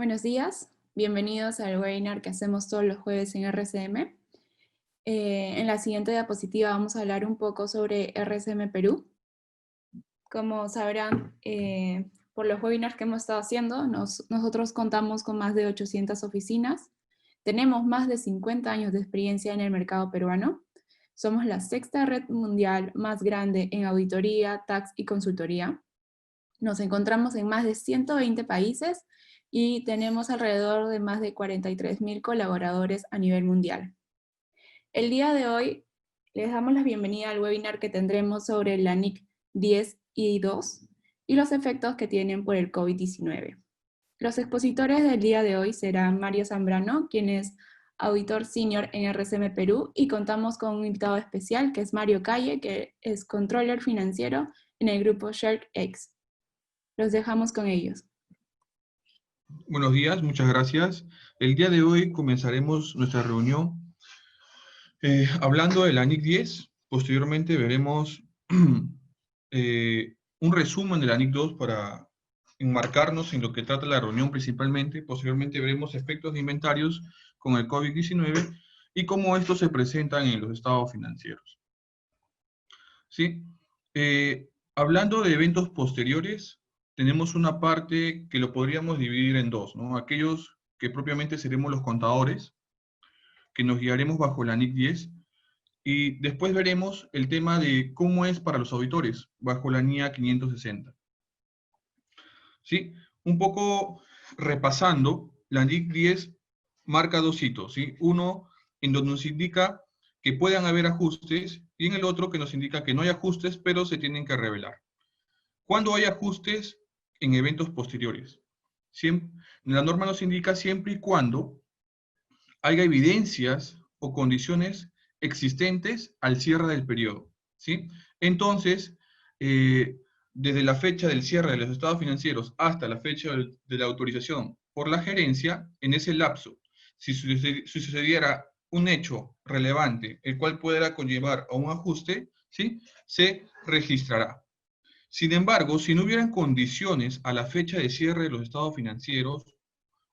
Buenos días, bienvenidos al webinar que hacemos todos los jueves en RCM. En la siguiente diapositiva vamos a hablar un poco sobre RCM Perú. Como sabrán, por los webinars que hemos estado haciendo, nosotros contamos con más de 800 oficinas, tenemos más de 50 años de experiencia en el mercado peruano, somos la sexta red mundial más grande en auditoría, tax y consultoría. Nos encontramos en más de 120 países y tenemos alrededor de más de 43.000 colaboradores a nivel mundial. El día de hoy les damos la bienvenida al webinar que tendremos sobre la NIC 10 y 2 y los efectos que tienen por el COVID-19. Los expositores del día de hoy serán Mario Zambrano, quien es auditor senior en RCM Perú, y contamos con un invitado especial que es Mario Calle, que es controller financiero en el grupo ShareX. Los dejamos con ellos. Buenos días, muchas gracias. El día de hoy comenzaremos nuestra reunión hablando de la NIC 10. Posteriormente veremos un resumen de la NIC 2 para enmarcarnos en lo que trata la reunión principalmente. Posteriormente veremos efectos de inventarios con el COVID-19 y cómo estos se presentan en los estados financieros. ¿Sí? Hablando de eventos posteriores, tenemos una parte que lo podríamos dividir en dos, ¿no? Aquellos que propiamente seremos los contadores, que nos guiaremos bajo la NIC 10, y después veremos el tema de cómo es para los auditores, bajo la NIA 560. ¿Sí? Un poco repasando, la NIC 10 marca dos hitos, ¿sí? Uno en donde nos indica que puedan haber ajustes, y en el otro que nos indica que no hay ajustes, pero se tienen que revelar. ¿Cuándo hay ajustes? En eventos posteriores. La norma nos indica siempre y cuando haya evidencias o condiciones existentes al cierre del periodo, ¿sí? Entonces, desde la fecha del cierre de los estados financieros hasta la fecha de la autorización por la gerencia, en ese lapso, si sucediera un hecho relevante, el cual pudiera conllevar a un ajuste, ¿sí?, se registrará. Sin embargo, si no hubieran condiciones a la fecha de cierre de los estados financieros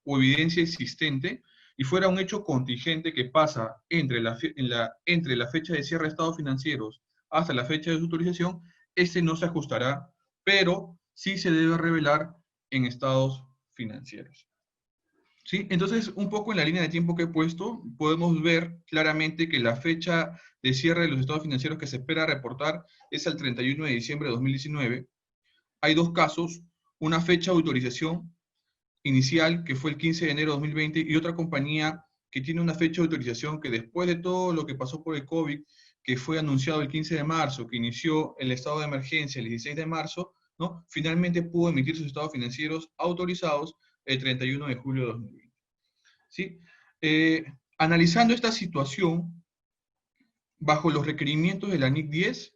o evidencia existente, y fuera un hecho contingente que pasa entre la fecha de cierre de estados financieros hasta la fecha de su autorización, este no se ajustará, pero sí se debe revelar en estados financieros. ¿Sí? Entonces, un poco en la línea de tiempo que he puesto, podemos ver claramente que la fecha de cierre de los estados financieros que se espera reportar es el 31 de diciembre de 2019. Hay dos casos, una fecha de autorización inicial, que fue el 15 de enero de 2020, y otra compañía que tiene una fecha de autorización que después de todo lo que pasó por el COVID, que fue anunciado el 15 de marzo, que inició el estado de emergencia el 16 de marzo, ¿no?, finalmente pudo emitir sus estados financieros autorizados el 31 de julio de 2020. ¿Sí? Analizando esta situación, bajo los requerimientos de la NIC 10,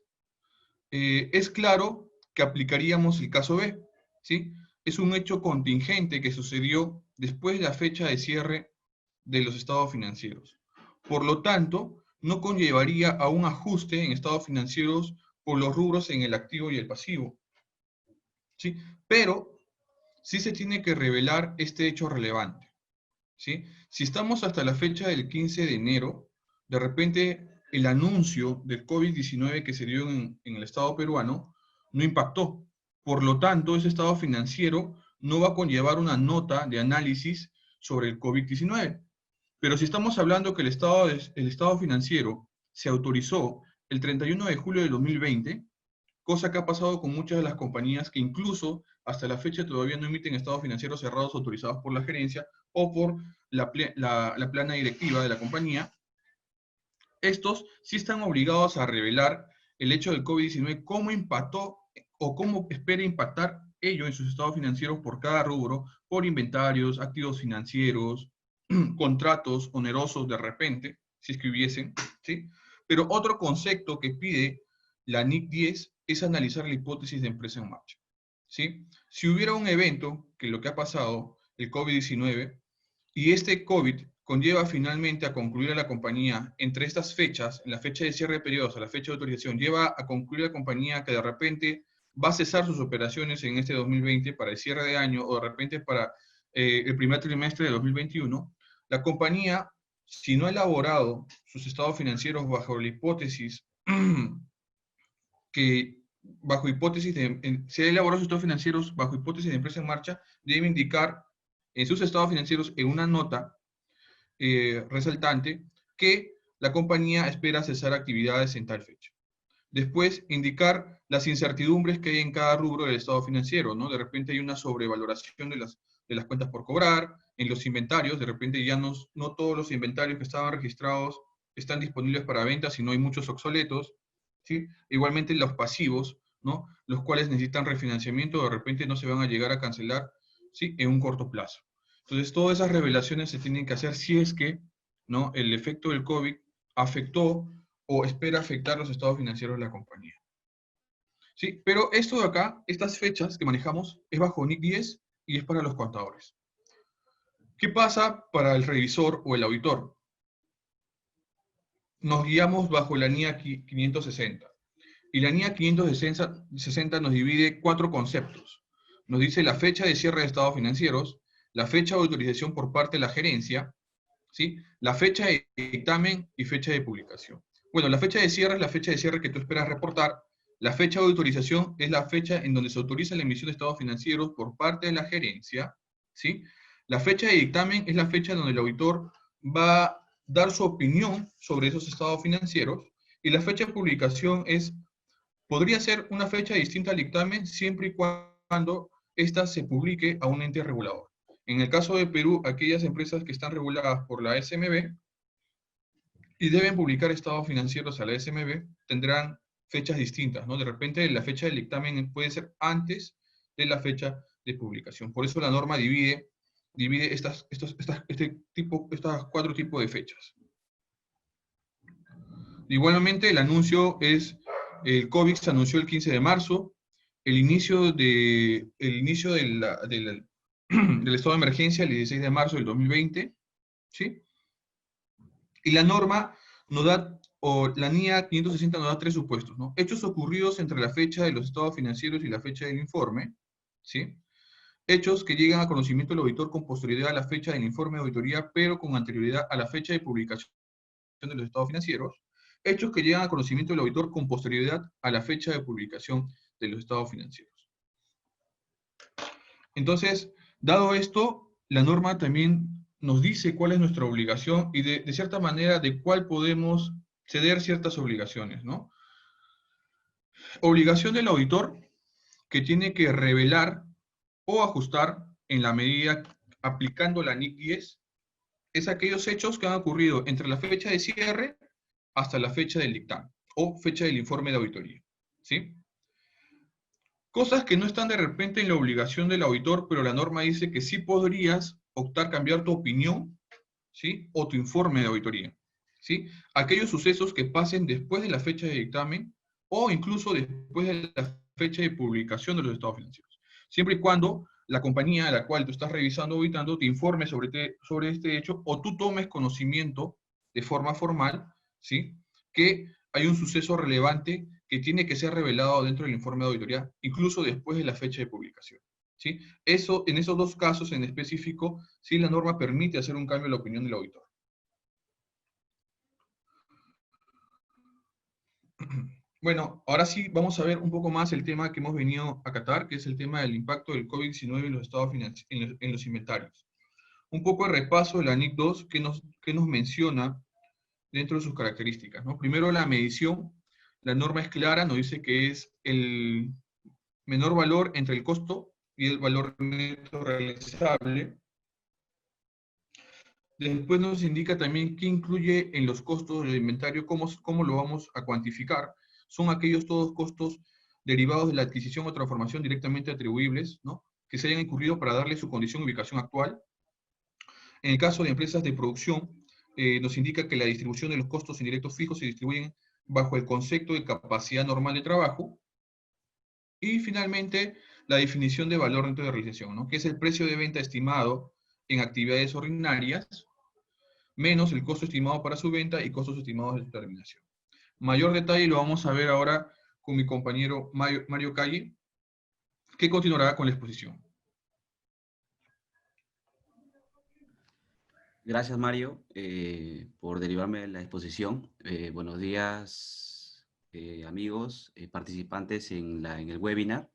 es claro que aplicaríamos el caso B, ¿sí? Es un hecho contingente que sucedió después de la fecha de cierre de los estados financieros. Por lo tanto, no conllevaría a un ajuste en estados financieros por los rubros en el activo y el pasivo, ¿sí? Pero sí se tiene que revelar este hecho relevante, ¿sí? Si estamos hasta la fecha del 15 de enero, de repente el anuncio del COVID-19 que se dio en el Estado peruano no impactó. Por lo tanto, ese estado financiero no va a conllevar una nota de análisis sobre el COVID-19. Pero si estamos hablando que el estado financiero se autorizó el 31 de julio de 2020, cosa que ha pasado con muchas de las compañías que incluso hasta la fecha todavía no emiten estados financieros cerrados autorizados por la gerencia o por la plana directiva de la compañía, estos sí están obligados a revelar el hecho del COVID-19, cómo impactó o cómo espera impactar ello en sus estados financieros por cada rubro, por inventarios, activos financieros, contratos onerosos de repente, si es que hubiesen, ¿sí? Pero otro concepto que pide la NIC 10 es analizar la hipótesis de empresa en marcha, ¿sí? Si hubiera un evento, que lo que ha pasado, el COVID-19, y este COVID conlleva finalmente a concluir a la compañía entre estas fechas, en la fecha de cierre de periodos a la fecha de autorización, lleva a concluir la compañía que de repente va a cesar sus operaciones en este 2020 para el cierre de año, o de repente para el primer trimestre de 2021, la compañía, si no ha elaborado sus estados financieros bajo la hipótesis si ha elaborado sus estados financieros bajo hipótesis de empresa en marcha, debe indicar en sus estados financieros en una nota resaltante que la compañía espera cesar actividades en tal fecha. Después, indicar las incertidumbres que hay en cada rubro del estado financiero, ¿no? De repente hay una sobrevaloración de las cuentas por cobrar, en los inventarios, de repente ya no todos los inventarios que estaban registrados están disponibles para venta, sino hay muchos obsoletos, ¿sí? Igualmente los pasivos, ¿no? Los cuales necesitan refinanciamiento, de repente no se van a llegar a cancelar, ¿sí? En un corto plazo. Entonces, todas esas revelaciones se tienen que hacer si es que, ¿no? El efecto del COVID afectó o espera afectar los estados financieros de la compañía. ¿Sí? Pero esto de acá, estas fechas que manejamos, es bajo NIC 10 y es para los contadores. ¿Qué pasa para el revisor o el auditor? Nos guiamos bajo la NIA 560. Y la NIA 560 nos divide 4 conceptos. Nos dice la fecha de cierre de estados financieros, la fecha de autorización por parte de la gerencia, ¿sí? La fecha de dictamen y fecha de publicación. Bueno, la fecha de cierre es la fecha de cierre que tú esperas reportar. La fecha de autorización es la fecha en donde se autoriza la emisión de estados financieros por parte de la gerencia, ¿sí? La fecha de dictamen es la fecha en donde el auditor va a dar su opinión sobre esos estados financieros, y la fecha de publicación podría ser una fecha distinta al dictamen siempre y cuando ésta se publique a un ente regulador. En el caso de Perú, aquellas empresas que están reguladas por la SMB y deben publicar estados financieros a la SMB tendrán fechas distintas, ¿no? De repente la fecha del dictamen puede ser antes de la fecha de publicación. Por eso la norma divide estas 4 tipos de fechas. Igualmente, el COVID se anunció el 15 de marzo, el inicio del estado de emergencia el 16 de marzo del 2020, ¿sí? Y la norma la NIA 560 nos da 3 supuestos, ¿no? Hechos ocurridos entre la fecha de los estados financieros y la fecha del informe, ¿sí? Hechos que llegan a conocimiento del auditor con posterioridad a la fecha del informe de auditoría, pero con anterioridad a la fecha de publicación de los estados financieros. Hechos que llegan a conocimiento del auditor con posterioridad a la fecha de publicación de los estados financieros. Entonces, dado esto, la norma también nos dice cuál es nuestra obligación y de cierta manera de cuál podemos ceder ciertas obligaciones, ¿no? Obligación del auditor que tiene que revelar o ajustar en la medida aplicando la NIC 10 es aquellos hechos que han ocurrido entre la fecha de cierre hasta la fecha del dictamen o fecha del informe de auditoría, ¿sí? Cosas que no están de repente en la obligación del auditor, pero la norma dice que sí podrías optar cambiar tu opinión, ¿sí? O tu informe de auditoría, ¿sí? Aquellos sucesos que pasen después de la fecha de dictamen o incluso después de la fecha de publicación de los estados financieros. Siempre y cuando la compañía a la cual tú estás revisando o auditando te informe sobre este hecho o tú tomes conocimiento de forma formal, ¿sí? Que hay un suceso relevante que tiene que ser revelado dentro del informe de auditoría, incluso después de la fecha de publicación, ¿sí? En esos 2 casos en específico, sí la norma permite hacer un cambio en la opinión del auditor. Bueno, ahora sí vamos a ver un poco más el tema que hemos venido a tratar, que es el tema del impacto del COVID-19 en los estados en los inventarios. Un poco de repaso de la NIC 2 que nos menciona dentro de sus características, ¿no? Primero, la medición. La norma es clara, nos dice que es el menor valor entre el costo y el valor neto realizable. Después nos indica también qué incluye en los costos del inventario, cómo lo vamos a cuantificar. Son aquellos todos costos derivados de la adquisición o transformación directamente atribuibles, ¿no? Que se hayan incurrido para darle su condición y ubicación actual. En el caso de empresas de producción, nos indica que la distribución de los costos indirectos fijos se distribuyen bajo el concepto de capacidad normal de trabajo. Y finalmente, la definición de valor neto de realización, ¿no? Que es el precio de venta estimado en actividades ordinarias, menos el costo estimado para su venta y costos estimados de su terminación. Mayor detalle lo vamos a ver ahora con mi compañero Mario Calle, que continuará con la exposición. Gracias, Mario, por derivarme la exposición. Buenos días, amigos, participantes en el webinar.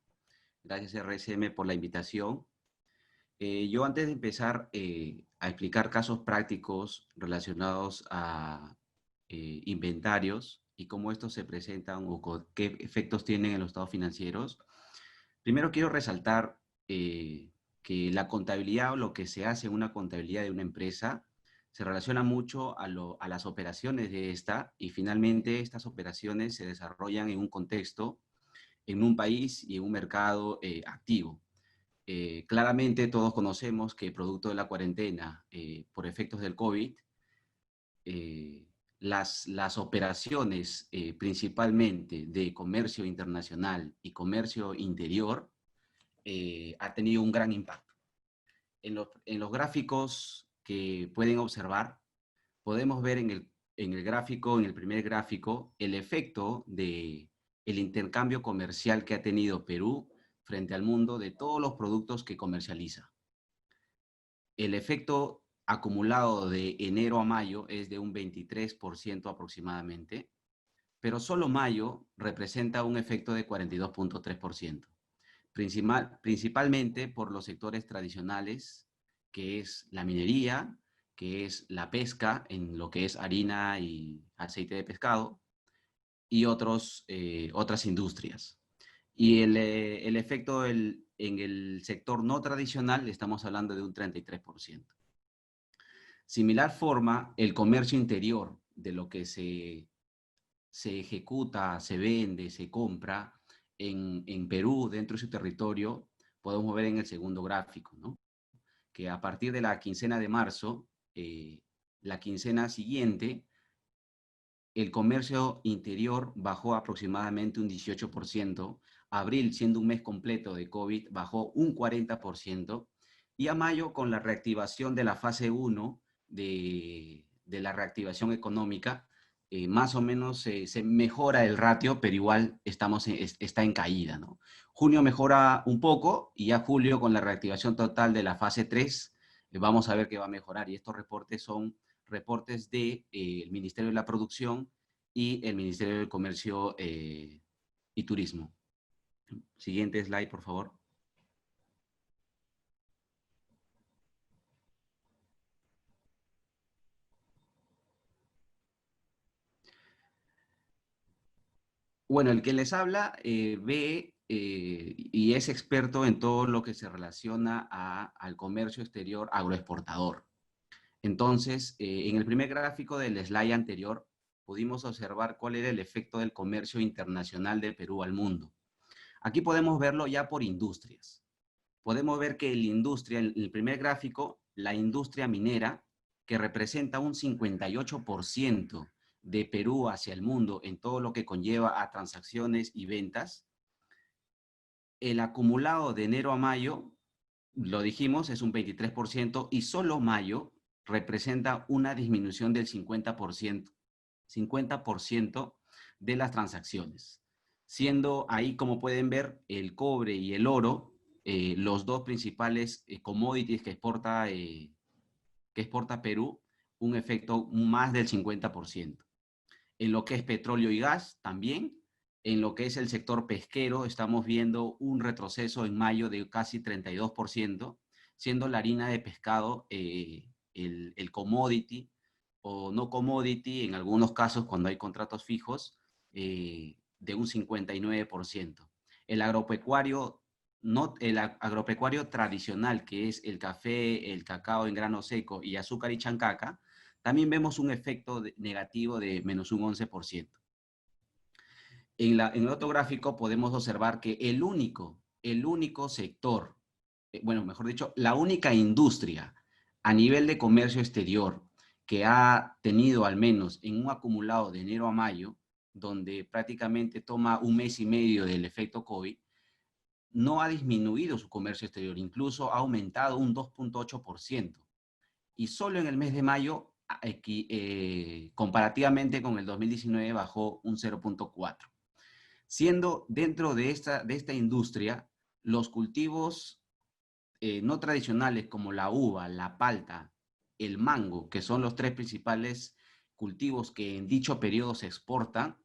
Gracias, RSM, por la invitación. Yo antes de empezar a explicar casos prácticos relacionados a inventarios y cómo estos se presentan o qué efectos tienen en los estados financieros, primero quiero resaltar que la contabilidad o lo que se hace en una contabilidad de una empresa se relaciona mucho a las operaciones de esta y finalmente estas operaciones se desarrollan en un contexto, en un país y en un mercado activo. Claramente todos conocemos que producto de la cuarentena por efectos del COVID, eh, las operaciones principalmente de comercio internacional y comercio interior ha tenido un gran impacto. En los gráficos que pueden observar, podemos ver en el gráfico, en el primer gráfico, el efecto de el intercambio comercial que ha tenido Perú frente al mundo de todos los productos que comercializa. El efecto acumulado de enero a mayo es de un 23% aproximadamente, pero solo mayo representa un efecto de 42.3%. Principalmente por los sectores tradicionales, que es la minería, que es la pesca, en lo que es harina y aceite de pescado, y otras industrias. Y el efecto en el sector no tradicional, estamos hablando de un 33%. Similar forma, el comercio interior, de lo que se ejecuta, se vende, se compra en Perú, dentro de su territorio, podemos ver en el segundo gráfico, ¿no? Que a partir de la quincena de marzo, la quincena siguiente, el comercio interior bajó aproximadamente un 18%, abril, siendo un mes completo de COVID, bajó un 40%, y a mayo, con la reactivación de la fase 1 de la reactivación económica, más o menos se mejora el ratio, pero igual está en caída, ¿no? Junio mejora un poco y ya julio, con la reactivación total de la fase 3, vamos a ver que va a mejorar. Y estos reportes son reportes del Ministerio de la Producción y el Ministerio del Comercio y Turismo. Siguiente slide, por favor. Bueno, el que les habla ve y es experto en todo lo que se relaciona al comercio exterior agroexportador. Entonces, en el primer gráfico del slide anterior, pudimos observar cuál era el efecto del comercio internacional de Perú al mundo. Aquí podemos verlo ya por industrias. Podemos ver que la industria, en el primer gráfico, la industria minera, que representa un 58% de Perú hacia el mundo en todo lo que conlleva a transacciones y ventas. El acumulado de enero a mayo, lo dijimos, es un 23% y solo mayo representa una disminución del 50% de las transacciones. Siendo ahí, como pueden ver, el cobre y el oro, los dos principales commodities que exporta Perú, un efecto más del 50%. En lo que es petróleo y gas, también. En lo que es el sector pesquero, estamos viendo un retroceso en mayo de casi 32%, siendo la harina de pescado el commodity o no commodity, en algunos casos cuando hay contratos fijos, de un 59%. El agropecuario, el agropecuario tradicional, que es el café, el cacao en grano seco y azúcar y chancaca, también vemos un efecto negativo de menos un 11%. En el otro gráfico podemos observar que el único sector, bueno, mejor dicho, la única industria a nivel de comercio exterior que ha tenido al menos en un acumulado de enero a mayo, donde prácticamente toma un mes y medio del efecto COVID, no ha disminuido su comercio exterior, incluso ha aumentado un 2.8%. Y solo en el mes de mayo, comparativamente con el 2019, bajó un 0.4%. Siendo dentro de esta industria, los cultivos no tradicionales como la uva, la palta el mango, que son los tres principales cultivos que en dicho periodo se exportan,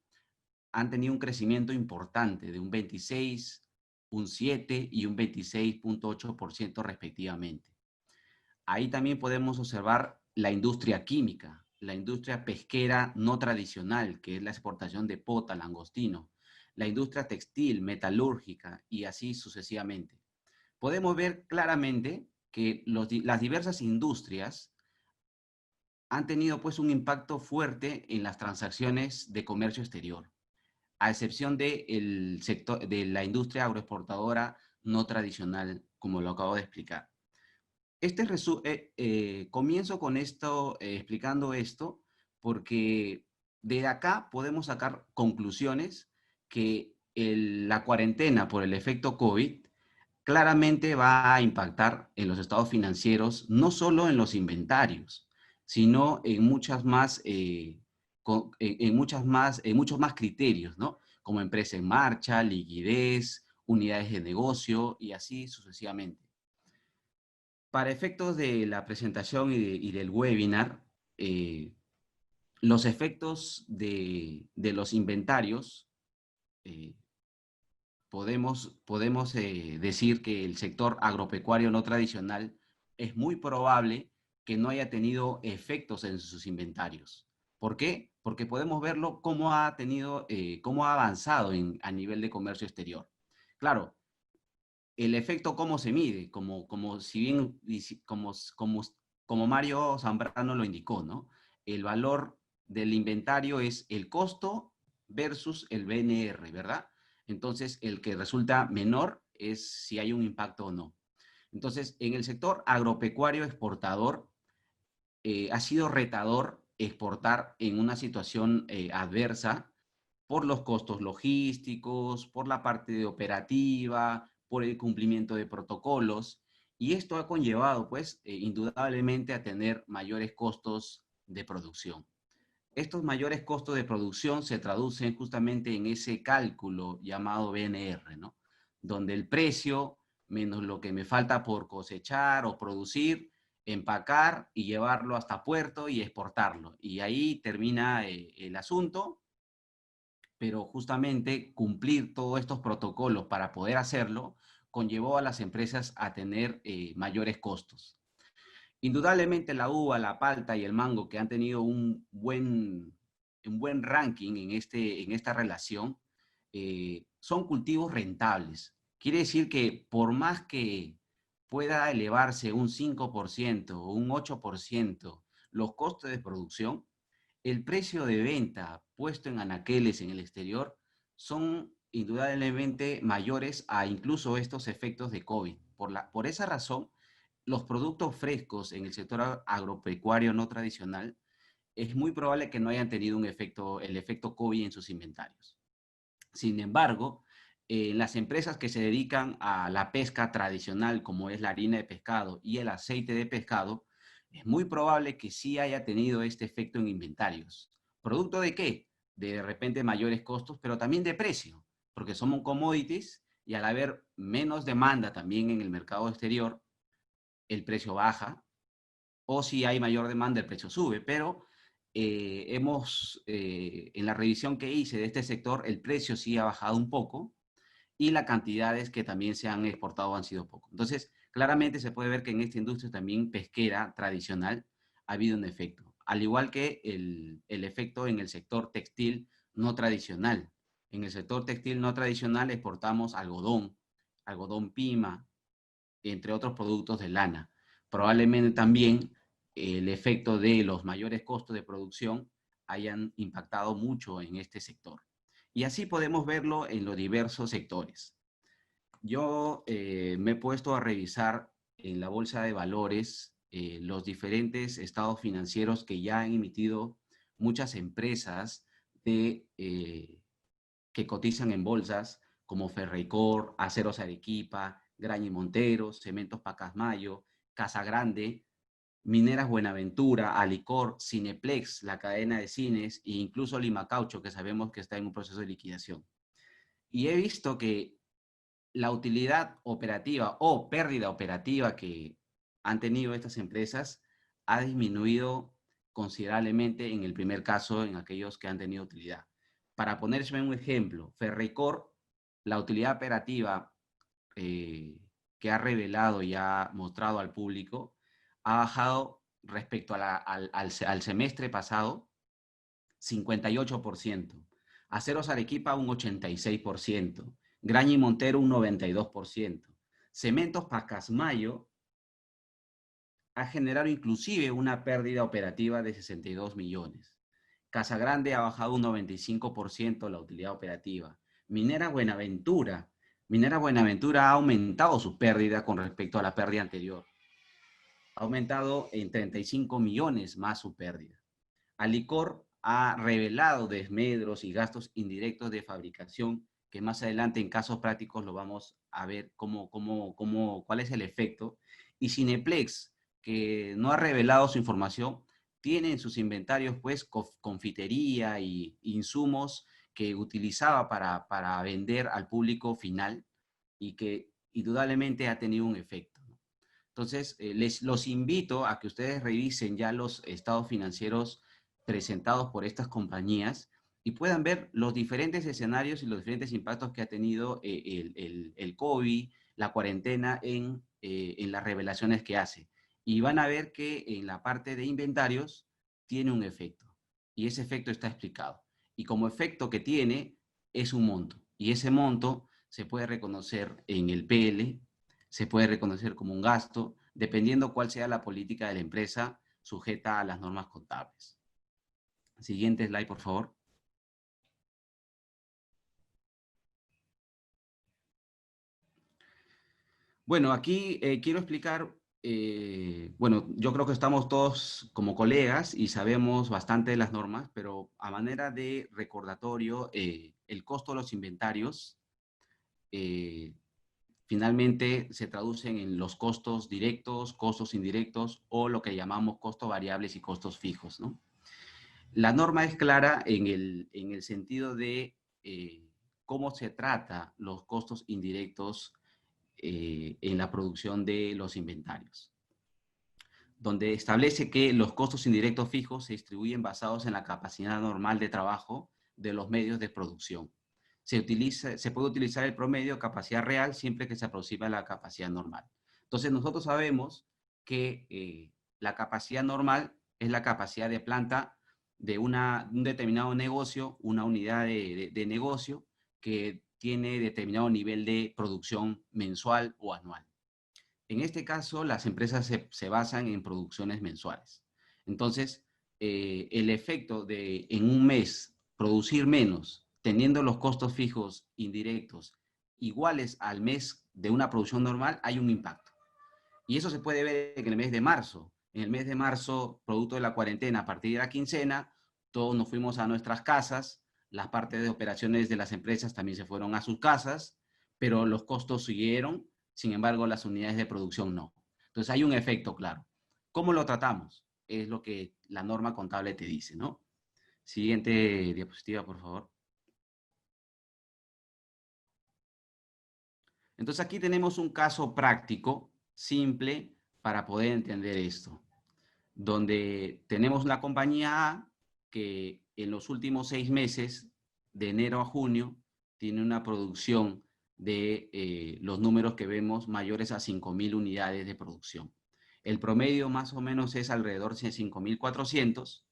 han tenido un crecimiento importante de un 26, un 7 y un 26,8% respectivamente. Ahí también podemos observar la industria química, la industria pesquera no tradicional, que es la exportación de pota, langostino, la industria textil, metalúrgica y así sucesivamente. Podemos ver claramente que las diversas industrias han tenido pues un impacto fuerte en las transacciones de comercio exterior, a excepción del sector de la industria agroexportadora no tradicional, como lo acabo de explicar. Comienzo con esto, explicando esto, porque de acá podemos sacar conclusiones que la cuarentena por el efecto COVID claramente va a impactar en los estados financieros, no solo en los inventarios, sino en muchas más, en muchos más criterios, ¿no? Como empresa en marcha, liquidez, unidades de negocio y así sucesivamente. Para efectos de la presentación y del webinar, los efectos de los inventarios, eh, podemos decir que el sector agropecuario no tradicional es muy probable que no haya tenido efectos en sus inventarios. ¿Por qué? Porque podemos verlo cómo ha cómo ha avanzado a nivel de comercio exterior. Claro, el efecto cómo se mide, si bien, como Mario Zambrano lo indicó, ¿no? El valor del inventario es el costo versus el BNR, ¿verdad? Entonces, el que resulta menor es si hay un impacto o no. Entonces, en el sector agropecuario exportador, ha sido retador exportar en una situación adversa por los costos logísticos, por la parte operativa, por el cumplimiento de protocolos, y esto ha conllevado, pues, indudablemente a tener mayores costos de producción. Estos mayores costos de producción se traducen justamente en ese cálculo llamado BNR, ¿no? Donde el precio menos lo que me falta por cosechar o producir, empacar y llevarlo hasta puerto y exportarlo. Y ahí termina el asunto, pero justamente cumplir todos estos protocolos para poder hacerlo conllevó a las empresas a tener mayores costos. Indudablemente la uva, la palta y el mango, que han tenido un buen ranking en esta relación, son cultivos rentables. Quiere decir que por más que pueda elevarse un 5% o un 8% los costos de producción, el precio de venta puesto en anaqueles en el exterior son indudablemente mayores a incluso estos efectos de COVID. Por esa razón, los productos frescos en el sector agropecuario no tradicional es muy probable que no hayan tenido el efecto COVID en sus inventarios. Sin embargo, las empresas que se dedican a la pesca tradicional, como es la harina de pescado y el aceite de pescado, es muy probable que sí haya tenido este efecto en inventarios. ¿Producto de qué? De repente mayores costos, pero también de precio, porque somos commodities y al haber menos demanda también en el mercado exterior, el precio baja, o si hay mayor demanda, el precio sube, pero en la revisión que hice de este sector, el precio sí ha bajado un poco y las cantidades que también se han exportado han sido poco. Entonces, claramente se puede ver que en esta industria también pesquera tradicional ha habido un efecto, al igual que el efecto en el sector textil no tradicional. En el sector textil no tradicional exportamos algodón pima, entre otros productos de lana. Probablemente también el efecto de los mayores costos de producción hayan impactado mucho en este sector. Y así podemos verlo en los diversos sectores. Yo me he puesto a revisar en la bolsa de valores los diferentes estados financieros que ya han emitido muchas empresas que cotizan en bolsas como Ferreycor, Aceros Arequipa, Graña y Monteros, Cementos Pacasmayo, Casa Grande, Mineras Buenaventura, Alicor, Cineplex, la cadena de cines e incluso Limacaucho, que sabemos que está en un proceso de liquidación. Y he visto que la utilidad operativa o pérdida operativa que han tenido estas empresas ha disminuido considerablemente en el primer caso, en aquellos que han tenido utilidad. Para ponerse un ejemplo, Ferreycorp, la utilidad operativa que ha revelado y ha mostrado al público, ha bajado respecto a al semestre pasado 58%, Aceros Arequipa un 86%, Graña y Montero un 92%, Cementos Pacasmayo ha generado inclusive una pérdida operativa de 62 millones. Casagrande ha bajado un 95% la utilidad operativa. Minera Buenaventura ha aumentado su pérdida con respecto a la pérdida anterior. Ha aumentado en 35 millones más su pérdida. Alicor ha revelado desmedros y gastos indirectos de fabricación, que más adelante en casos prácticos lo vamos a ver cuál es el efecto. Y Cineplex, que no ha revelado su información, tiene en sus inventarios pues confitería y insumos que utilizaba para vender al público final y que indudablemente ha tenido un efecto. Entonces, los invito a que ustedes revisen ya los estados financieros presentados por estas compañías y puedan ver los diferentes escenarios y los diferentes impactos que ha tenido el COVID, la cuarentena en las revelaciones que hace. Y van a ver que en la parte de inventarios tiene un efecto. Y ese efecto está explicado. Y como efecto que tiene es un monto. Y ese monto se puede reconocer en el PL, se puede reconocer como un gasto, dependiendo cuál sea la política de la empresa sujeta a las normas contables. Siguiente slide, por favor. Bueno, aquí quiero explicar, bueno, yo creo que estamos todos como colegas y sabemos bastante de las normas, pero a manera de recordatorio, el costo de los inventarios finalmente se traducen en los costos directos, costos indirectos o lo que llamamos costos variables y costos fijos, ¿no? La norma es clara en el sentido de cómo se trata los costos indirectos en la producción de los inventarios, donde establece que los costos indirectos fijos se distribuyen basados en la capacidad normal de trabajo de los medios de producción. Se puede utilizar el promedio capacidad real siempre que se aproxime a la capacidad normal. Entonces nosotros sabemos que la capacidad normal es la capacidad de planta de un determinado negocio, una unidad de negocio que tiene determinado nivel de producción mensual o anual. En este caso, las empresas se basan en producciones mensuales. Entonces, el efecto de en un mes producir menos, teniendo los costos fijos indirectos iguales al mes de una producción normal, hay un impacto. Y eso se puede ver en el mes de marzo. En el mes de marzo, producto de la cuarentena, a partir de la quincena, todos nos fuimos a nuestras casas, las partes de operaciones de las empresas también se fueron a sus casas, pero los costos siguieron, sin embargo, las unidades de producción no. Entonces hay un efecto claro. ¿Cómo lo tratamos? Es lo que la norma contable te dice, ¿no? Siguiente diapositiva, por favor. Entonces aquí tenemos un caso práctico, simple, para poder entender esto, donde tenemos la compañía A que en los últimos 6 meses, de enero a junio, tiene una producción de los números que vemos mayores a 5.000 unidades de producción. El promedio más o menos es alrededor de 5.400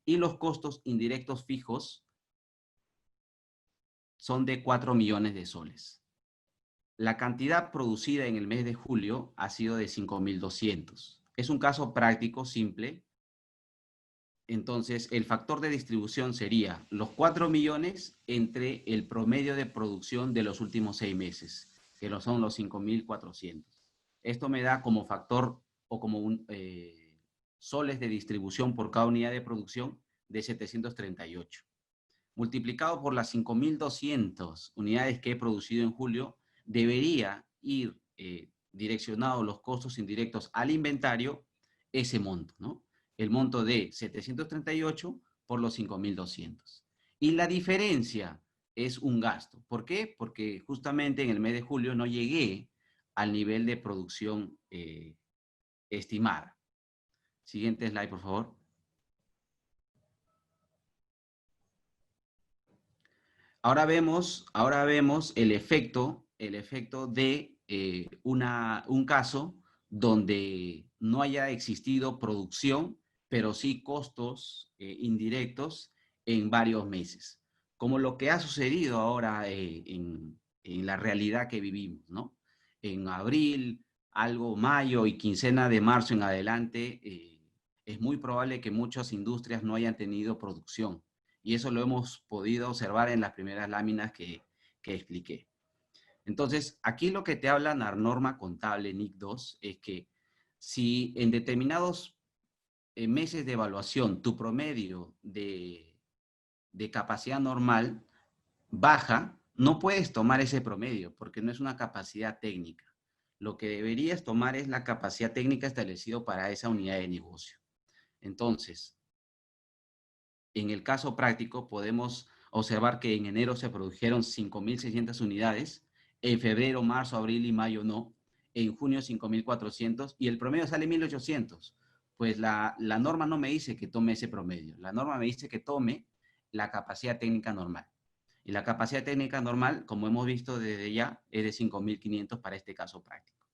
y los costos indirectos fijos son de 4 millones de soles. La cantidad producida en el mes de julio ha sido de 5.200. Es un caso práctico, simple. Entonces, el factor de distribución sería los 4 millones entre el promedio de producción de los últimos 6 meses, que son los 5.400. Esto me da como factor o como soles de distribución por cada unidad de producción de 738. Multiplicado por las 5.200 unidades que he producido en julio, debería ir direccionado los costos indirectos al inventario ese monto, ¿no? El monto de 738 por los 5.200. Y la diferencia es un gasto. ¿Por qué? Porque justamente en el mes de julio no llegué al nivel de producción estimada. Siguiente slide, por favor. Ahora vemos el efecto de un caso donde no haya existido producción, pero sí costos indirectos en varios meses, como lo que ha sucedido ahora en la realidad que vivimos, ¿no? En abril, algo mayo y quincena de marzo en adelante, es muy probable que muchas industrias no hayan tenido producción. Y eso lo hemos podido observar en las primeras láminas que expliqué. Entonces, aquí lo que te habla la norma contable NIC 2 es que si en determinados meses de evaluación tu promedio de capacidad normal baja, no puedes tomar ese promedio porque no es una capacidad técnica. Lo que deberías tomar es la capacidad técnica establecida para esa unidad de negocio. Entonces, en el caso práctico, podemos observar que en enero se produjeron 5.600 unidades, en febrero, marzo, abril y mayo no, en junio 5.400 y el promedio sale 1.800. Pues la norma no me dice que tome ese promedio, la norma me dice que tome la capacidad técnica normal. Y la capacidad técnica normal, como hemos visto desde ya, es de 5.500 para este caso práctico.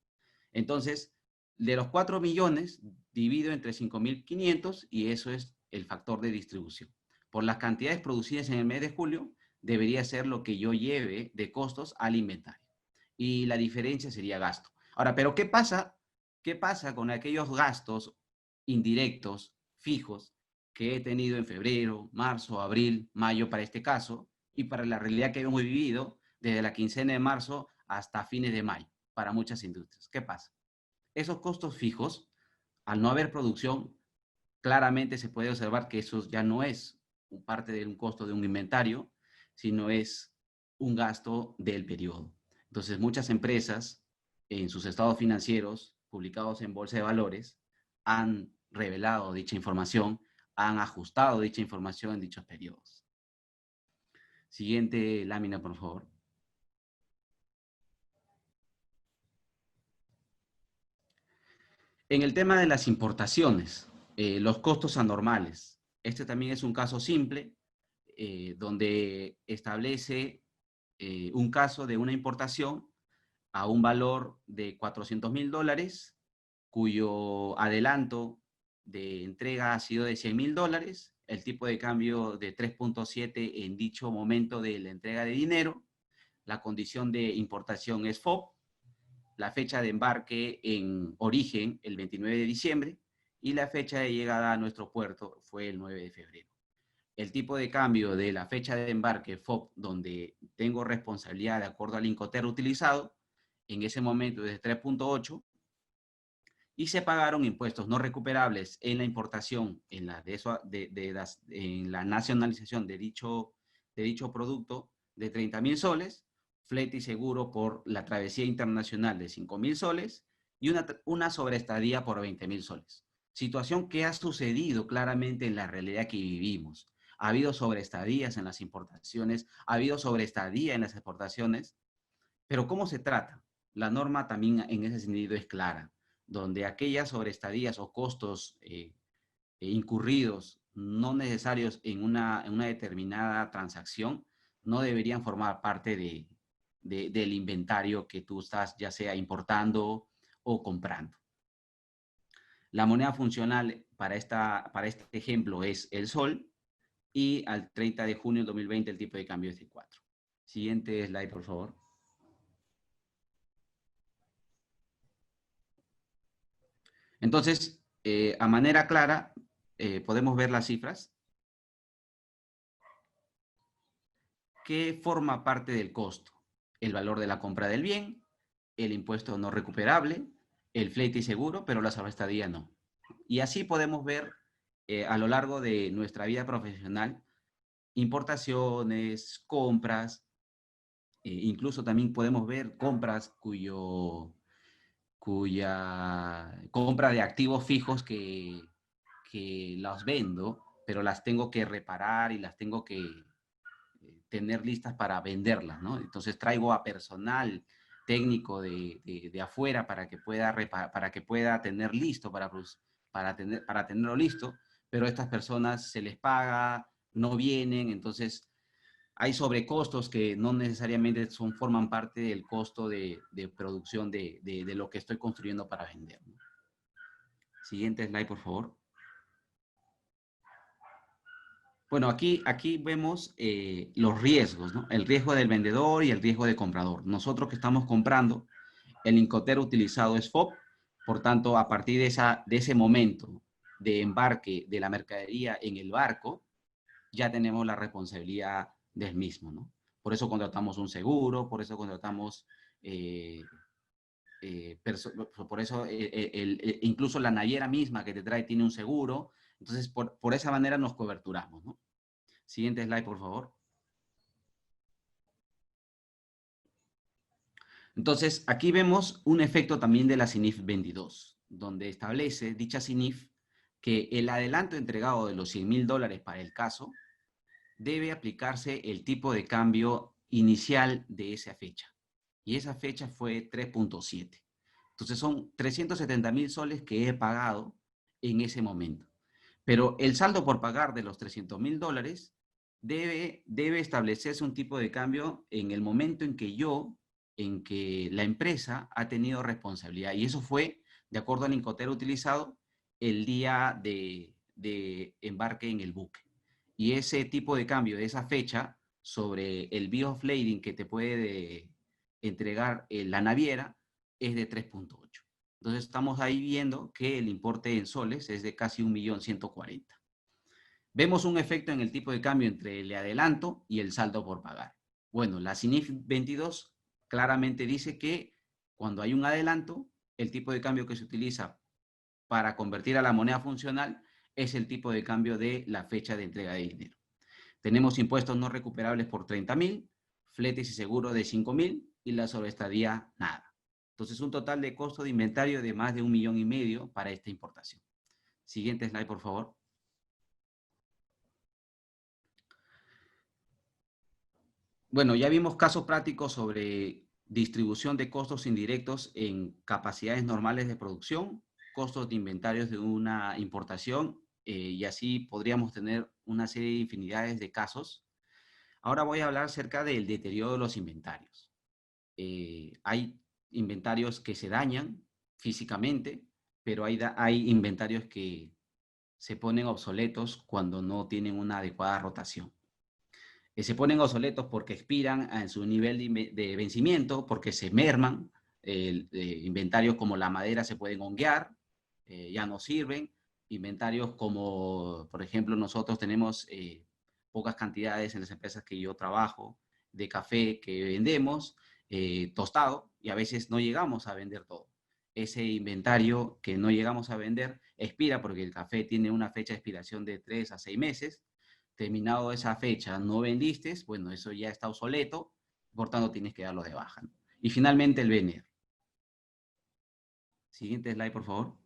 Entonces, de los 4 millones, divido entre 5.500 y eso es el factor de distribución. Por las cantidades producidas en el mes de julio, debería ser lo que yo lleve de costos al inventario. Y la diferencia sería gasto. Ahora, ¿pero qué pasa? ¿Qué pasa con aquellos gastos indirectos, fijos, que he tenido en febrero, marzo, abril, mayo para este caso, y para la realidad que hemos vivido desde la quincena de marzo hasta fines de mayo para muchas industrias? ¿Qué pasa? Esos costos fijos, al no haber producción, claramente se puede observar que eso ya no es parte de un costo de un inventario, sino es un gasto del periodo. Entonces, muchas empresas en sus estados financieros publicados en Bolsa de Valores han revelado dicha información, han ajustado dicha información en dichos periodos. Siguiente lámina, por favor. En el tema de las importaciones, los costos anormales. Este también es un caso simple, donde establece un caso de una importación a un valor de $400.000, cuyo adelanto de entrega ha sido de $100.000, el tipo de cambio de 3.7 en dicho momento de la entrega de dinero, la condición de importación es FOB, la fecha de embarque en origen el 29 de diciembre y la fecha de llegada a nuestro puerto fue el 9 de febrero. El tipo de cambio de la fecha de embarque FOB, donde tengo responsabilidad de acuerdo al Incoterm utilizado, en ese momento es de 3.8 y se pagaron impuestos no recuperables en la importación, en la nacionalización de dicho producto de 30.000 soles, flete y seguro por la travesía internacional de 5.000 soles y una sobreestadía por 20.000 soles. Situación que ha sucedido claramente en la realidad que vivimos. Ha habido sobreestadías en las importaciones, ha habido sobreestadía en las exportaciones, pero ¿cómo se trata? La norma también en ese sentido es clara, donde aquellas sobreestadías o costos incurridos no necesarios en una determinada transacción no deberían formar parte del inventario que tú estás ya sea importando o comprando. La moneda funcional para este ejemplo es el sol y al 30 de junio de 2020 el tipo de cambio es de 4. Siguiente slide, por favor. Entonces, a manera clara, podemos ver las cifras. ¿Qué forma parte del costo? El valor de la compra del bien, el impuesto no recuperable, el flete y seguro, pero la sobreestadía no. Y así podemos ver a lo largo de nuestra vida profesional importaciones, compras, incluso también podemos ver compras cuya compra de activos fijos que las vendo, pero las tengo que reparar y las tengo que tener listas para venderlas, ¿no? Entonces traigo a personal técnico de afuera para que pueda tener listo para tenerlo listo, pero a estas personas se les paga, no vienen, entonces hay sobrecostos que no necesariamente forman parte del costo de producción de lo que estoy construyendo para vender, ¿no? Siguiente slide, por favor. Bueno, aquí vemos los riesgos, ¿no? El riesgo del vendedor y el riesgo del comprador. Nosotros que estamos comprando, el Incoterm utilizado es FOB, por tanto, a partir de ese momento de embarque de la mercadería en el barco, ya tenemos la responsabilidad del mismo, ¿no? Por eso contratamos un seguro, por eso contratamos, por eso incluso la naviera misma que te trae tiene un seguro. Entonces, por esa manera nos coberturamos, ¿no? Siguiente slide, por favor. Entonces, aquí vemos un efecto también de la CINIF 22, donde establece dicha CINIF que el adelanto entregado de los $100.000 para el caso debe aplicarse el tipo de cambio inicial de esa fecha. Y esa fecha fue 3.7. Entonces son 370.000 soles que he pagado en ese momento. Pero el saldo por pagar de los $300.000 debe establecerse un tipo de cambio en el momento en que la empresa ha tenido responsabilidad. Y eso fue, de acuerdo al Incoterm utilizado, el día de embarque en el buque. Y ese tipo de cambio de esa fecha sobre el bill of lading que te puede entregar la naviera es de 3.8. Entonces estamos ahí viendo que el importe en soles es de casi 1.140.000. Vemos un efecto en el tipo de cambio entre el adelanto y el saldo por pagar. Bueno, la CINIF 22 claramente dice que cuando hay un adelanto, el tipo de cambio que se utiliza para convertir a la moneda funcional es el tipo de cambio de la fecha de entrega de dinero. Tenemos impuestos no recuperables por 30.000, fletes y seguro de 5.000 y la sobreestadía nada. Entonces, un total de costo de inventario de más de 1,5 millones para esta importación. Siguiente slide, por favor. Bueno, ya vimos casos prácticos sobre distribución de costos indirectos en capacidades normales de producción, costos de inventarios de una importación, y así podríamos tener una serie de infinidades de casos. Ahora voy a hablar acerca del deterioro de los inventarios. Hay inventarios que se dañan físicamente, pero hay inventarios que se ponen obsoletos cuando no tienen una adecuada rotación. Se ponen obsoletos porque expiran en su nivel de vencimiento, porque se merman. Inventarios como la madera se pueden honguear, ya no sirven. Inventarios como, por ejemplo, nosotros tenemos pocas cantidades en las empresas que yo trabajo de café que vendemos, tostado, y a veces no llegamos a vender todo. Ese inventario que no llegamos a vender expira porque el café tiene una fecha de expiración de 3 a 6 meses. Terminado esa fecha, no vendiste, bueno, eso ya está obsoleto, por tanto tienes que darlo de baja, ¿no? Y finalmente el BNR. Siguiente slide, por favor.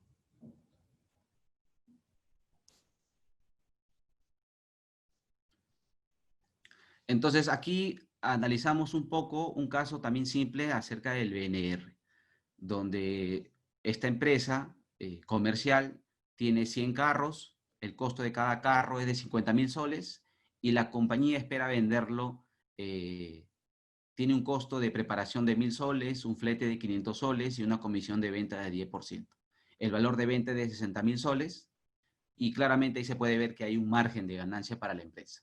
Entonces, aquí analizamos un poco un caso también simple acerca del BNR, donde esta empresa comercial tiene 100 carros, el costo de cada carro es de 50.000 soles y la compañía espera venderlo, tiene un costo de preparación de 1.000 soles, un flete de 500 soles y una comisión de venta de 10%. El valor de venta es de 60.000 soles y claramente ahí se puede ver que hay un margen de ganancia para la empresa.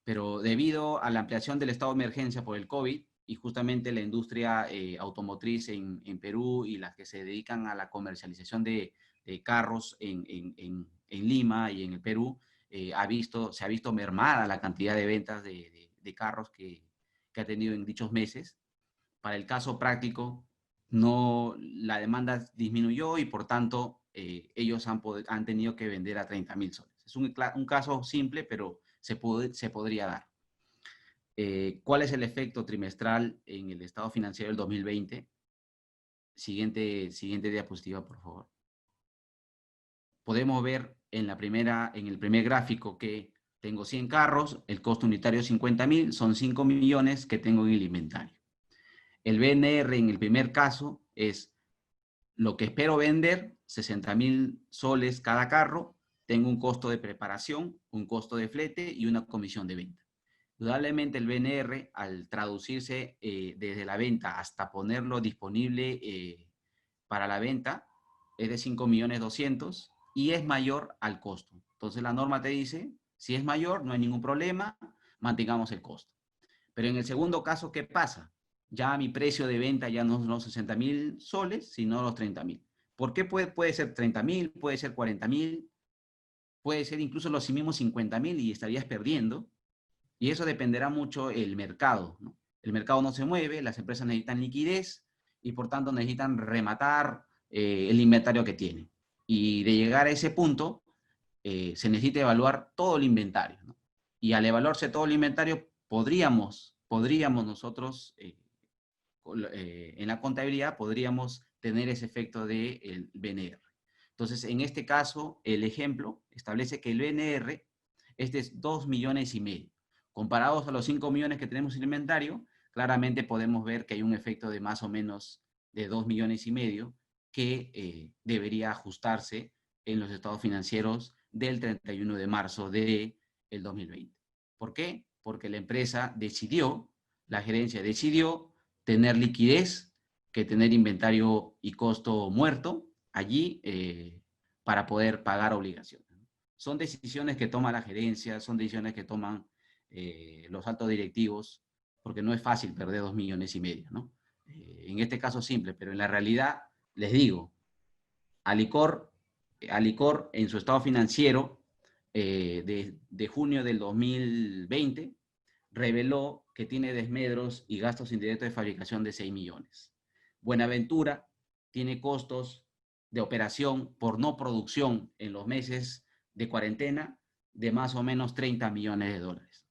Pero debido a la ampliación del estado de emergencia por el COVID y justamente la industria automotriz en Perú y las que se dedican a la comercialización de carros en Lima y en el Perú, se ha visto mermada la cantidad de ventas de carros que ha tenido en dichos meses. Para el caso práctico, la demanda disminuyó y por tanto ellos han tenido que vender a 30.000 soles. Es un caso simple, pero se podría dar. ¿Cuál es el efecto trimestral en el estado financiero del 2020? Siguiente diapositiva, por favor. Podemos ver en el primer gráfico que tengo 100 carros, el costo unitario es 50.000, son 5 millones que tengo en el inventario. El BNR en el primer caso es lo que espero vender 60.000 soles cada carro, tengo un costo de preparación, un costo de flete y una comisión de venta. Indudablemente el BNR, al traducirse desde la venta hasta ponerlo disponible para la venta, es de 5.200.000 y es mayor al costo. Entonces la norma te dice, si es mayor, no hay ningún problema, mantengamos el costo. Pero en el segundo caso, ¿qué pasa? Ya mi precio de venta ya no son los 60.000 soles, sino los 30.000. ¿Por qué puede ser 30.000, puede ser 40.000, puede ser incluso los mismos 50.000 y estarías perdiendo? Y eso dependerá mucho del mercado, ¿no? El mercado no se mueve, las empresas necesitan liquidez y por tanto necesitan rematar el inventario que tienen. Y de llegar a ese punto, se necesita evaluar todo el inventario, ¿no? Y al evaluarse todo el inventario, podríamos nosotros, en la contabilidad, podríamos tener ese efecto del BNR. Entonces, en este caso, el ejemplo establece que el BNR este es 2,5 millones. Comparados a los 5 millones que tenemos en inventario, claramente podemos ver que hay un efecto de más o menos de 2,5 millones que debería ajustarse en los estados financieros del 31 de marzo del 2020. ¿Por qué? Porque la empresa decidió, la gerencia decidió tener liquidez que tener inventario y costo muerto allí para poder pagar obligaciones. Son decisiones que toma la gerencia, son decisiones que toman los altos directivos, porque no es fácil perder 2,5 millones, ¿no? En este caso simple, pero en la realidad, les digo, Alicor en su estado financiero de junio del 2020 reveló que tiene desmedros y gastos indirectos de fabricación de 6 millones. Buenaventura tiene costos de operación por no producción en los meses de cuarentena de más o menos 30 millones de dólares.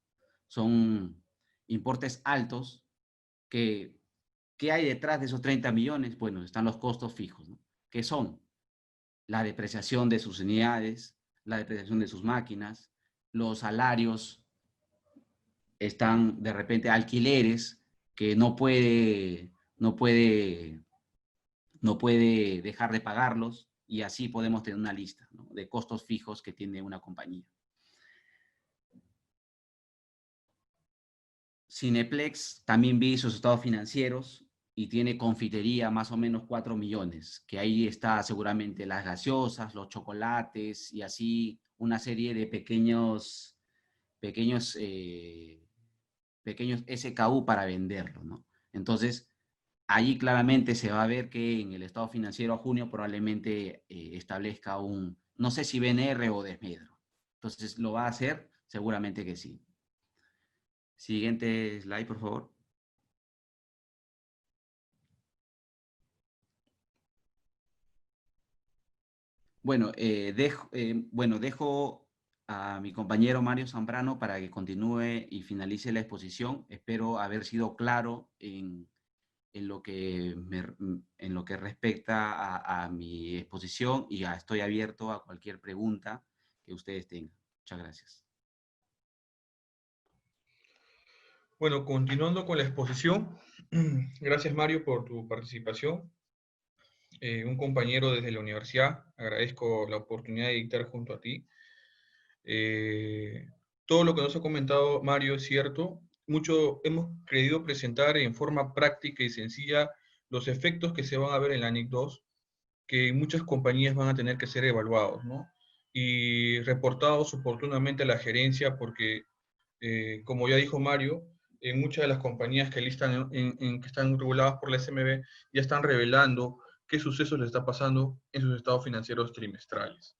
Son importes altos que, ¿qué hay detrás de esos 30 millones? Bueno, están los costos fijos, ¿no? Que son la depreciación de sus unidades, la depreciación de sus máquinas, los salarios, están de repente alquileres que no puede dejar de pagarlos, y así podemos tener una lista, ¿no?, de costos fijos que tiene una compañía. Cineplex también vi sus estados financieros y tiene confitería más o menos 4 millones, que ahí está seguramente las gaseosas, los chocolates y así una serie de pequeños SKU para venderlo, ¿no? Entonces, allí claramente se va a ver que en el estado financiero a junio probablemente establezca un, no sé si BNR o desmedro. Entonces, ¿lo va a hacer? Seguramente que sí. Siguiente slide, por favor. Bueno, dejo a mi compañero Mario Zambrano para que continúe y finalice la exposición. Espero haber sido claro en lo que respecta a mi exposición y estoy abierto a cualquier pregunta que ustedes tengan. Muchas gracias. Bueno, continuando con la exposición, gracias Mario por tu participación. Un compañero desde la universidad, agradezco la oportunidad de dictar junto a ti. Todo lo que nos ha comentado Mario es cierto. Mucho hemos querido presentar en forma práctica y sencilla los efectos que se van a ver en la NIC 2, que muchas compañías van a tener que ser evaluados, ¿no? Y reportados oportunamente a la gerencia, porque, como ya dijo Mario, en muchas de las compañías que listan que están reguladas por la SMB ya están revelando qué sucesos les está pasando en sus estados financieros trimestrales,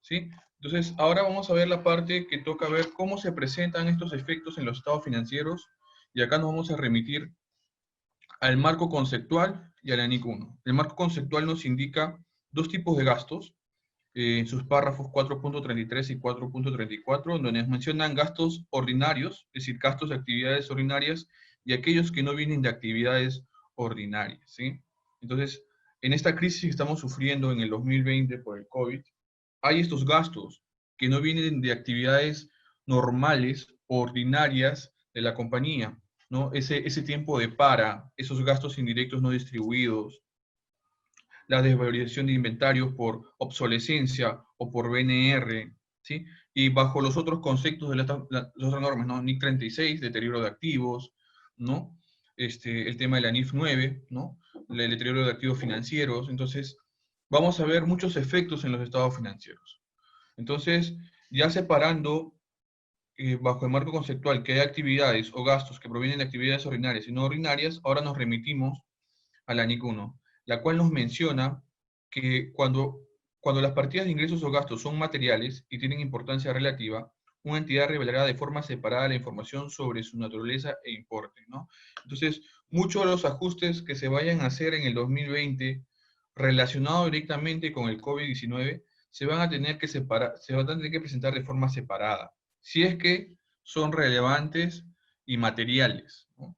¿sí? Entonces, ahora vamos a ver la parte que toca ver cómo se presentan estos efectos en los estados financieros, y acá nos vamos a remitir al marco conceptual y a la NIC 1. El marco conceptual nos indica dos tipos de gastos, en sus párrafos 4.33 y 4.34, donde nos mencionan gastos ordinarios, es decir, gastos de actividades ordinarias, y aquellos que no vienen de actividades ordinarias, ¿sí? Entonces, en esta crisis que estamos sufriendo en el 2020 por el COVID, hay estos gastos que no vienen de actividades normales o ordinarias de la compañía, ¿no? Ese tiempo de para, esos gastos indirectos no distribuidos, la desvalorización de inventarios por obsolescencia o por BNR, ¿sí? Y bajo los otros conceptos de las otras normas, ¿no? NIC 36, deterioro de activos, ¿no? El tema de la NIF 9, ¿no? El deterioro de activos financieros. Entonces, vamos a ver muchos efectos en los estados financieros. Entonces, ya separando bajo el marco conceptual que hay actividades o gastos que provienen de actividades ordinarias y no ordinarias, ahora nos remitimos a la NIC 1, la cual nos menciona que cuando las partidas de ingresos o gastos son materiales y tienen importancia relativa, una entidad revelará de forma separada la información sobre su naturaleza e importe, ¿no? Entonces, muchos de los ajustes que se vayan a hacer en el 2020 relacionados directamente con el COVID-19 se van a tener que separar, se van a tener que presentar de forma separada, si es que son relevantes y materiales, ¿no?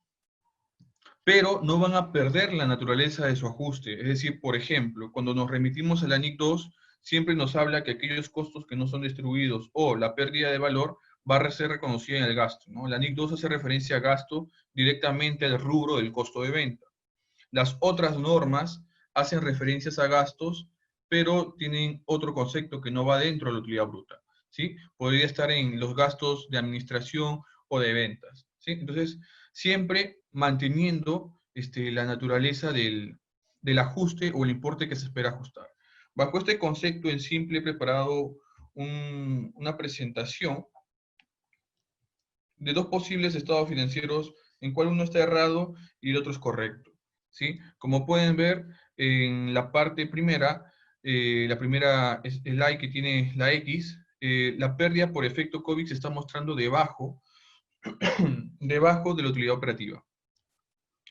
Pero no van a perder la naturaleza de su ajuste. Es decir, por ejemplo, cuando nos remitimos a la NIC 2, siempre nos habla que aquellos costos que no son distribuidos o la pérdida de valor va a ser reconocida en el gasto, ¿no? La NIC 2 hace referencia a gasto directamente al rubro del costo de venta. Las otras normas hacen referencias a gastos, pero tienen otro concepto que no va dentro de la utilidad bruta, ¿sí? Podría estar en los gastos de administración o de ventas, ¿sí? Entonces, siempre manteniendo la naturaleza del ajuste o el importe que se espera ajustar. Bajo este concepto en simple he preparado una presentación de dos posibles estados financieros en cual uno está errado y el otro es correcto, ¿sí? Como pueden ver, en la parte primera, la primera slide que tiene la X, la pérdida por efecto COVID se está mostrando debajo, debajo de la utilidad operativa,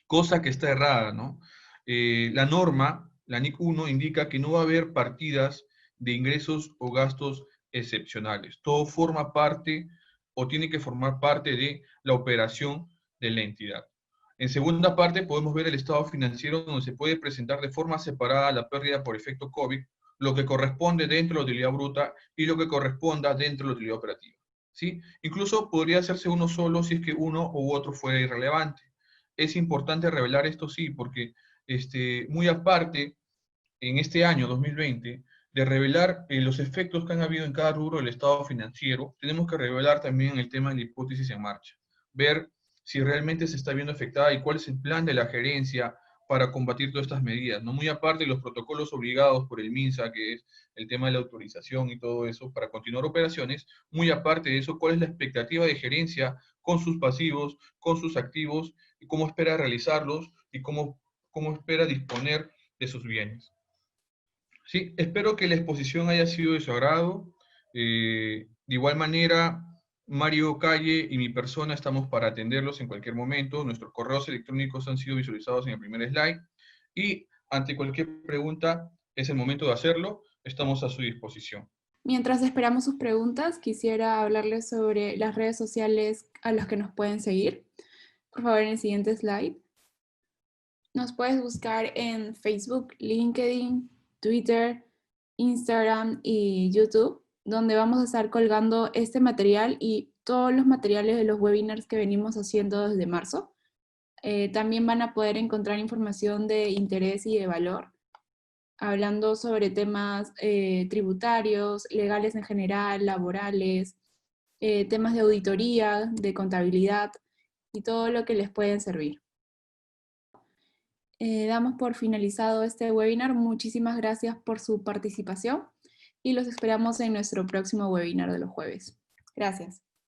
cosa que está errada, ¿no? La norma, la NIC 1, indica que no va a haber partidas de ingresos o gastos excepcionales. Todo forma parte o tiene que formar parte de la operación de la entidad. En segunda parte podemos ver el estado financiero donde se puede presentar de forma separada la pérdida por efecto COVID, lo que corresponde dentro de la utilidad bruta y lo que corresponda dentro de la utilidad operativa, ¿sí? Incluso podría hacerse uno solo si es que uno u otro fuera irrelevante. Es importante revelar esto, sí, porque muy aparte, en este año 2020, de revelar los efectos que han habido en cada rubro del estado financiero, tenemos que revelar también el tema de la hipótesis en marcha. Ver si realmente se está viendo afectada y cuál es el plan de la gerencia para combatir todas estas medidas, ¿no? Muy aparte de los protocolos obligados por el MINSA, que es el tema de la autorización y todo eso, para continuar operaciones, muy aparte de eso, cuál es la expectativa de gerencia con sus pasivos, con sus activos, y cómo espera realizarlos y cómo espera disponer de sus bienes. Sí, espero que la exposición haya sido de su agrado. De igual manera, Mario Calle y mi persona estamos para atenderlos en cualquier momento. Nuestros correos electrónicos han sido visualizados en el primer slide. Y ante cualquier pregunta, es el momento de hacerlo. Estamos a su disposición. Mientras esperamos sus preguntas, quisiera hablarles sobre las redes sociales a las que nos pueden seguir. Por favor, en el siguiente slide. Nos puedes buscar en Facebook, LinkedIn, Twitter, Instagram y YouTube, donde vamos a estar colgando este material y todos los materiales de los webinars que venimos haciendo desde marzo. También van a poder encontrar información de interés y de valor, hablando sobre temas tributarios, legales en general, laborales, temas de auditoría, de contabilidad y todo lo que les pueden servir. Damos por finalizado este webinar. Muchísimas gracias por su participación y los esperamos en nuestro próximo webinar de los jueves. Gracias.